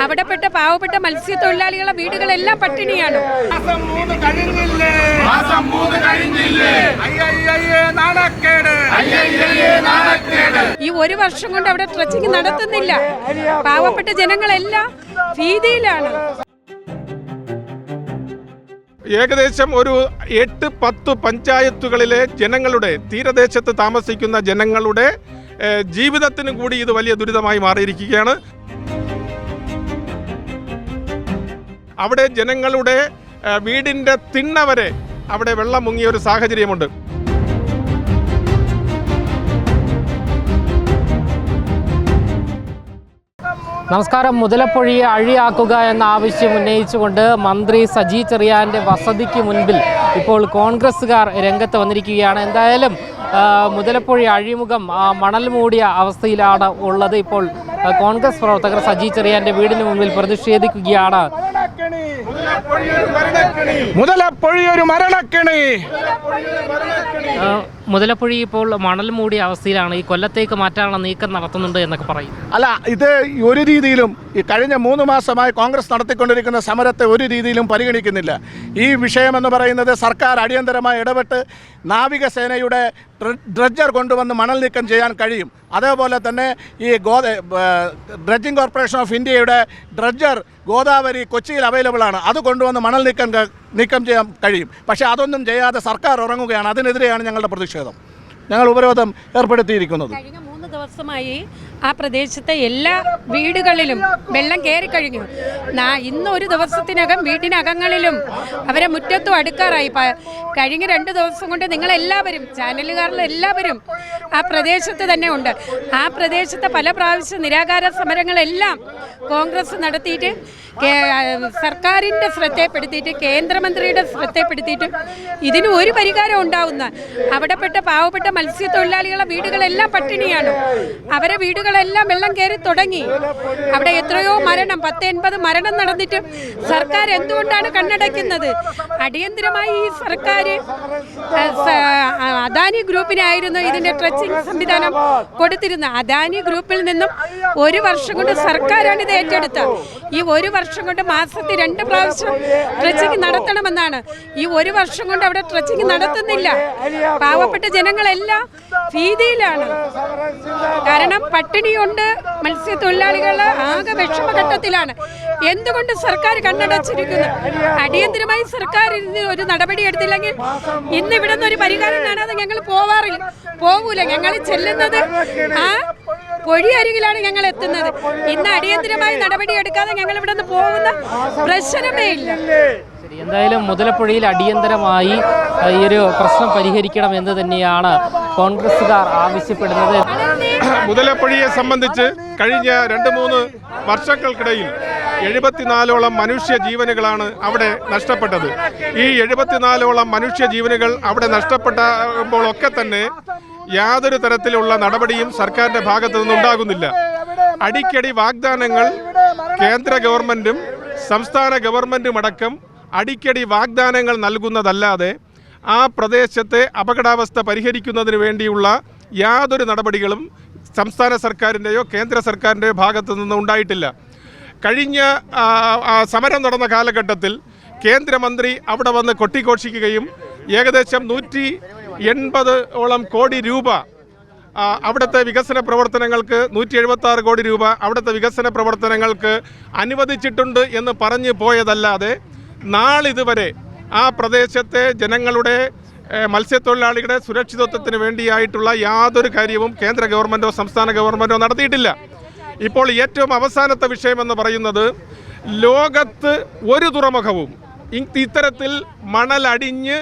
അവിടെപ്പെട്ട പാവപ്പെട്ട മത്സ്യത്തൊഴിലാളികളുടെ വീടുകളെല്ലാം പട്ടിണിയാണ്. ഈ ഒരു വർഷം കൊണ്ട് അവിടെ ട്രച്ചിങ് നടത്തുന്നില്ല. പാവപ്പെട്ട ജനങ്ങളെല്ലാം ഭീതിയിലാണ്. ഏകദേശം ഒരു 8-10 പഞ്ചായത്തുകളിലെ ജനങ്ങളുടെ, തീരദേശത്ത് താമസിക്കുന്ന ജനങ്ങളുടെ ജീവിതത്തിനും കൂടി ഇത് വലിയ ദുരിതമായി മാറിയിരിക്കുകയാണ്. അവിടെ ജനങ്ങളുടെ വീടിൻ്റെ തിണ്ണ വരെ അവിടെ വെള്ളം മുങ്ങിയ ഒരു സാഹചര്യമുണ്ട്. നമസ്കാരം. മുതലപ്പൊഴിയെ അഴിയാക്കുക എന്ന ആവശ്യം ഉന്നയിച്ചുകൊണ്ട് മന്ത്രി സജി ചെറിയാൻ്റെ വസതിക്ക് മുൻപിൽ ഇപ്പോൾ കോൺഗ്രസ്സുകാർ രംഗത്ത് വന്നിരിക്കുകയാണ്. എന്തായാലും മുതലപ്പൊഴി അഴിമുഖം മണൽ മൂടിയ അവസ്ഥയിലാണ് ഉള്ളത്. ഇപ്പോൾ കോൺഗ്രസ് പ്രവർത്തകർ സജി ചെറിയാൻ്റെ വീടിന് മുമ്പിൽ പ്രതിഷേധിക്കുകയാണ്. മുതലപ്പൊഴി ഇപ്പോൾ മണൽ മൂടിയ അവസ്ഥയിലാണ്. ഈ കൊല്ലത്തേക്ക് മാറ്റാനുള്ള നീക്കം നടത്തുന്നുണ്ട് എന്നൊക്കെ പറയും. അല്ല, ഇത് ഒരു രീതിയിലും ഈ കഴിഞ്ഞ 3 മാസമായി കോൺഗ്രസ് നടത്തിക്കൊണ്ടിരിക്കുന്ന സമരത്തെ ഒരു രീതിയിലും പരിഗണിക്കുന്നില്ല. ഈ വിഷയമെന്ന് പറയുന്നത് സർക്കാർ അടിയന്തരമായി ഇടപെട്ട് നാവികസേനയുടെ ഡ്രഡ്ജർ കൊണ്ടുവന്ന് മണൽ നീക്കം ചെയ്യാൻ കഴിയും. അതേപോലെ തന്നെ ഈ ഡ്രഡ്ജിംഗ് കോർപ്പറേഷൻ ഓഫ് ഇന്ത്യയുടെ ഡ്രഡ്ജർ ഗോദാവരി കൊച്ചിയിൽ അവൈലബിൾ ആണ്. അത് കൊണ്ടുവന്ന് മണൽ നീക്കം ചെയ്യാൻ കഴിയും. പക്ഷേ അതൊന്നും ചെയ്യാതെ സർക്കാർ ഉറങ്ങുകയാണ്. അതിനെതിരെയാണ് ഞങ്ങളുടെ പ്രതിഷേധം. ഞങ്ങൾ ഉപരോധം ഏർപ്പെടുത്തിയിരിക്കുന്നത്. കഴിഞ്ഞ 3 ദിവസമായി ആ പ്രദേശത്തെ എല്ലാ വീടുകളിലും വെള്ളം കയറി കഴിഞ്ഞു. ഇന്നൊരു ദിവസത്തിനകം വീട്ടിനകങ്ങളിലും അവരെ മുറ്റത്തും അടുക്കാറായി. കഴിഞ്ഞ 2 ദിവസം കൊണ്ട് നിങ്ങളെല്ലാവരും, ചാനലുകാരിലെല്ലാവരും ആ പ്രദേശത്ത് തന്നെ ഉണ്ട്. ആ പ്രദേശത്തെ പല പ്രാവശ്യം നിരാകാര സമരങ്ങളെല്ലാം കോൺഗ്രസ് നടത്തിയിട്ട് സർക്കാരിൻ്റെ ശ്രദ്ധയെപ്പെടുത്തിയിട്ട് കേന്ദ്രമന്ത്രിയുടെ ശ്രദ്ധയെപ്പെടുത്തിയിട്ട് ഇതിന് ഒരു പരിഹാരം ഉണ്ടാവുന്ന അവിടെപ്പെട്ട പാവപ്പെട്ട മത്സ്യത്തൊഴിലാളികളുടെ വീടുകളെല്ലാം പട്ടിണിയാണ്. അവരെ വീടുകളെല്ലാം വെള്ളം കയറി തുടങ്ങി. അവിടെ എത്രയോ മരണം, 10-80 മരണം നടന്നിട്ടും സർക്കാർ എന്തുകൊണ്ടാണ് കണ്ണടയ്ക്കുന്നത്? അടിയന്തരമായി ഈ സർക്കാർ അദാനി ഗ്രൂപ്പിനായിരുന്നു ഇതിൻ്റെ ട്രച്ചിങ് സംവിധാനം കൊടുത്തിരുന്നത്. അദാനി ഗ്രൂപ്പിൽ നിന്നും 1 വർഷം കൊണ്ട് സർക്കാരാണ് ഇത് ഏറ്റെടുത്തത്. ഈ 1 വർഷം കൊണ്ട് മാസത്തിൽ 2 പ്രാവശ്യം ട്രച്ചിങ് നടത്തണമെന്നാണ്. ഈ 1 വർഷം കൊണ്ട് അവിടെ ട്രച്ചിങ് നടത്തുന്നില്ല. പാവപ്പെട്ട ജനങ്ങളെല്ലാം ഭീതിയിലാണ്. കാരണം പട്ടിണിയുണ്ട്. മത്സ്യത്തൊഴിലാളികൾ ആകെ വിഷമഘട്ടത്തിലാണ്. എന്തുകൊണ്ട് സർക്കാർ കണ്ണടച്ചിരിക്കുന്നു? അടിയന്തരമായി സർക്കാർ ഒരു നടപടി എടുത്തില്ലെങ്കിൽ ഇന്ന് ഇവിടെ നിന്ന് ഒരു പരിഹാരം കാണാതെ ഞങ്ങൾ പോകൂല. ഞങ്ങൾ ചെല്ലുന്നത് ആ പൊഴി അരികിലാണ് ഞങ്ങൾ എത്തുന്നത്. ഇന്ന് അടിയന്തരമായി നടപടി എടുക്കാതെ ഞങ്ങൾ ഇവിടെ നിന്ന് പോകുന്ന പ്രശ്നമേ ഇല്ല. എന്തായാലും മുതലപ്പൊഴിയിൽ അടിയന്തരമായി ഈ ഒരു പ്രശ്നം പരിഹരിക്കണം എന്ന് തന്നെയാണ് കോൺഗ്രസ്സുകാർ ആവശ്യപ്പെടുന്നത്. മുതലപ്പൊഴിയെ സംബന്ധിച്ച് കഴിഞ്ഞ 2-3 വർഷങ്ങൾക്കിടയിൽ 74ഓളം മനുഷ്യ ജീവനുകളാണ് അവിടെ നഷ്ടപ്പെട്ടത്. ഈ 74ഓളം മനുഷ്യ ജീവനുകൾ അവിടെ നഷ്ടപ്പെട്ടപ്പോഴൊക്കെ തന്നെ യാതൊരു തരത്തിലുള്ള നടപടിയും സർക്കാരിൻ്റെ ഭാഗത്തു നിന്നുണ്ടാകുന്നില്ല. അടിക്കടി വാഗ്ദാനങ്ങൾ കേന്ദ്ര ഗവൺമെൻറ്റും സംസ്ഥാന ഗവൺമെൻറ്റും അടക്കം അടിക്കടി വാഗ്ദാനങ്ങൾ നൽകുന്നതല്ലാതെ ആ പ്രദേശത്തെ അപകടാവസ്ഥ പരിഹരിക്കുന്നതിന് വേണ്ടിയുള്ള യാതൊരു നടപടികളും സംസ്ഥാന സർക്കാരിൻ്റെയോ കേന്ദ്ര സർക്കാരിൻ്റെയോ ഭാഗത്തു നിന്ന് ഉണ്ടായിട്ടില്ല. കഴിഞ്ഞ സമരം നടന്ന കാലഘട്ടത്തിൽ കേന്ദ്രമന്ത്രി അവിടെ വന്ന് കൊട്ടിഘോഷിക്കുകയും ഏകദേശം 180ഓളം കോടി രൂപ അവിടുത്തെ വികസന പ്രവർത്തനങ്ങൾക്ക് 176 കോടി രൂപ അവിടുത്തെ വികസന പ്രവർത്തനങ്ങൾക്ക് അനുവദിച്ചിട്ടുണ്ട് എന്ന് പറഞ്ഞു പോയതല്ലാതെ നാളിതുവരെ ആ പ്രദേശത്തെ ജനങ്ങളുടെ മത്സ്യത്തൊഴിലാളികളുടെ സുരക്ഷിതത്വത്തിന് വേണ്ടിയായിട്ടുള്ള യാതൊരു കാര്യവും കേന്ദ്ര ഗവൺമെൻറ്റോ സംസ്ഥാന ഗവൺമെൻറ്റോ നടത്തിയിട്ടില്ല. ഇപ്പോൾ ഏറ്റവും അവസാനത്തെ വിഷയമെന്ന് പറയുന്നത് ലോകത്ത് ഒരു തുറമുഖവും ഇത്തരത്തിൽ മണലടിഞ്ഞ്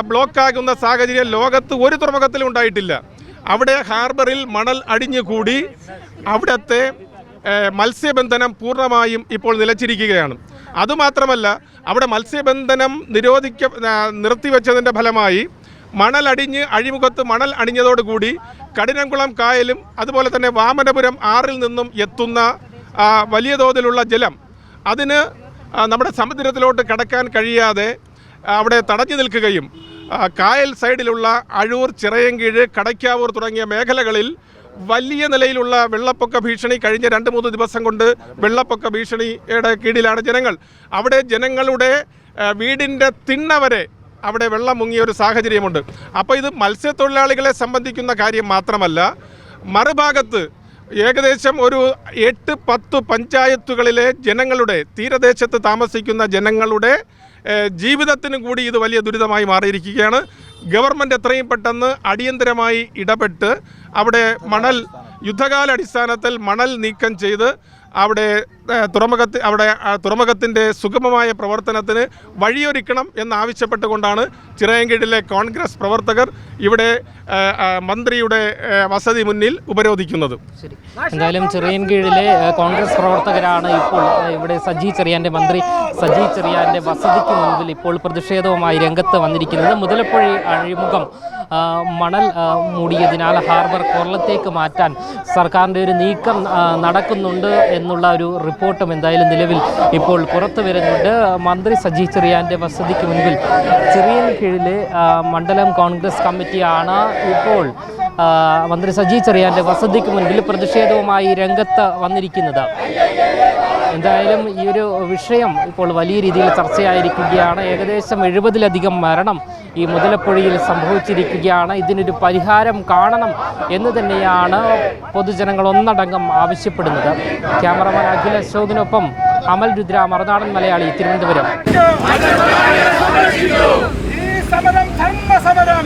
ബ്ലോക്കാകുന്ന സാഹചര്യം ലോകത്ത് ഒരു തുറമുഖത്തിലും ഉണ്ടായിട്ടില്ല. അവിടെ ഹാർബറിൽ മണൽ അടിഞ്ഞുകൂടി അവിടുത്തെ മത്സ്യബന്ധനം പൂർണ്ണമായും ഇപ്പോൾ നിലച്ചിരിക്കുകയാണ്. അതുമാത്രമല്ല, അവിടെ മത്സ്യബന്ധനം നിർത്തിവെച്ചതിൻ്റെ ഫലമായി മണലടിഞ്ഞ് അഴിമുഖത്ത് മണൽ അടിഞ്ഞതോടുകൂടി കഠിനംകുളം കായലും അതുപോലെ തന്നെ വാമനപുരം ആറിൽ നിന്നും എത്തുന്ന വലിയ തോതിലുള്ള ജലം അതിന് നമ്മുടെ സമുദ്രത്തിലോട്ട് കടക്കാൻ കഴിയാതെ അവിടെ തടഞ്ഞു നിൽക്കുകയും കായൽ സൈഡിലുള്ള അഴൂർ, ചിറയൻകീഴ്, കടയ്ക്കാവൂർ തുടങ്ങിയ മേഖലകളിൽ വലിയ നിലയിലുള്ള വെള്ളപ്പൊക്ക ഭീഷണി കഴിഞ്ഞ 2-3 ദിവസം കൊണ്ട് വെള്ളപ്പൊക്ക ഭീഷണിയുടെ കീഴിലാണ് ജനങ്ങൾ. അവിടെ ജനങ്ങളുടെ വീടിൻ്റെ തിണ്ണ വരെ അവിടെ വെള്ളം മുങ്ങിയ ഒരു സാഹചര്യമുണ്ട്. അപ്പോൾ ഇത് മത്സ്യത്തൊഴിലാളികളെ സംബന്ധിക്കുന്ന കാര്യം മാത്രമല്ല, മറുഭാഗത്ത് ഏകദേശം ഒരു 8-10 പഞ്ചായത്തുകളിലെ ജനങ്ങളുടെ, തീരദേശത്ത് താമസിക്കുന്ന ജനങ്ങളുടെ ജീവിതത്തിനും കൂടി ഇത് വലിയ ദുരിതമായി മാറിയിരിക്കുകയാണ്. ഗവൺമെൻറ് എത്രയും പെട്ടെന്ന് അടിയന്തരമായി ഇടപെട്ട് അവിടെ മണൽ, യുദ്ധകാലാടിസ്ഥാനത്തിൽ മണൽ നീക്കം ചെയ്ത് അവിടെ തുറമുഖത്തിൻ്റെ സുഗമമായ പ്രവർത്തനത്തിന് വഴിയൊരുക്കണം എന്നാവശ്യപ്പെട്ടുകൊണ്ടാണ് ചിറയൻകീഴിലെ കോൺഗ്രസ് പ്രവർത്തകർ ഇവിടെ മന്ത്രിയുടെ വസതി മുന്നിൽ ഉപരോധിക്കുന്നത്. എന്തായാലും ചിറയൻകീഴിലെ കോൺഗ്രസ് പ്രവർത്തകരാണ് ഇപ്പോൾ ഇവിടെ മന്ത്രി സജി ചെറിയാൻ്റെ വസതിക്ക് മുൻപിൽ ഇപ്പോൾ പ്രതിഷേധവുമായി രംഗത്ത് വന്നിരിക്കുന്നത്. മുതലപ്പുഴ അഴിമുഖം മണൽ മൂടിയതിനാൽ ഹാർബർ കൊല്ലത്തേക്ക് മാറ്റാൻ സർക്കാരിൻ്റെ ഒരു നീക്കം നടക്കുന്നുണ്ട് എന്നുള്ള ഒരു റിപ്പോർട്ടും എന്തായാലും നിലവിൽ ഇപ്പോൾ പുറത്തു വരുന്നുണ്ട്. മന്ത്രി സജി ചെറിയാൻ്റെ വസതിക്ക് മുൻപിൽ ചിറയൻകീഴിലെ മണ്ഡലം കോൺഗ്രസ് കമ്മിറ്റിയാണ് ഇപ്പോൾ മന്ത്രി സജി ചെറിയാൻ്റെ വസതിക്ക് മുൻപിൽ പ്രതിഷേധവുമായി രംഗത്ത് വന്നിരിക്കുന്നത്. എന്തായാലും ഈ ഒരു വിഷയം ഇപ്പോൾ വലിയ രീതിയിൽ ചർച്ചയായിരിക്കുകയാണ്. ഏകദേശം 70-ലധികം മരണം ഈ മുതലപ്പുഴയിൽ സംഭവിച്ചിരിക്കുകയാണ്. ഇതിനൊരു പരിഹാരം കാണണം എന്ന് തന്നെയാണ് പൊതുജനങ്ങൾ ഒന്നടങ്കം ആവശ്യപ്പെടുന്നത്. ക്യാമറമാൻ അഖിൽ അശോകിനൊപ്പം അമൽ രുദ്ര, മറുനാടൻ മലയാളി, തിരുവനന്തപുരം. ഈ സമരം ധർമ്മ സമരം.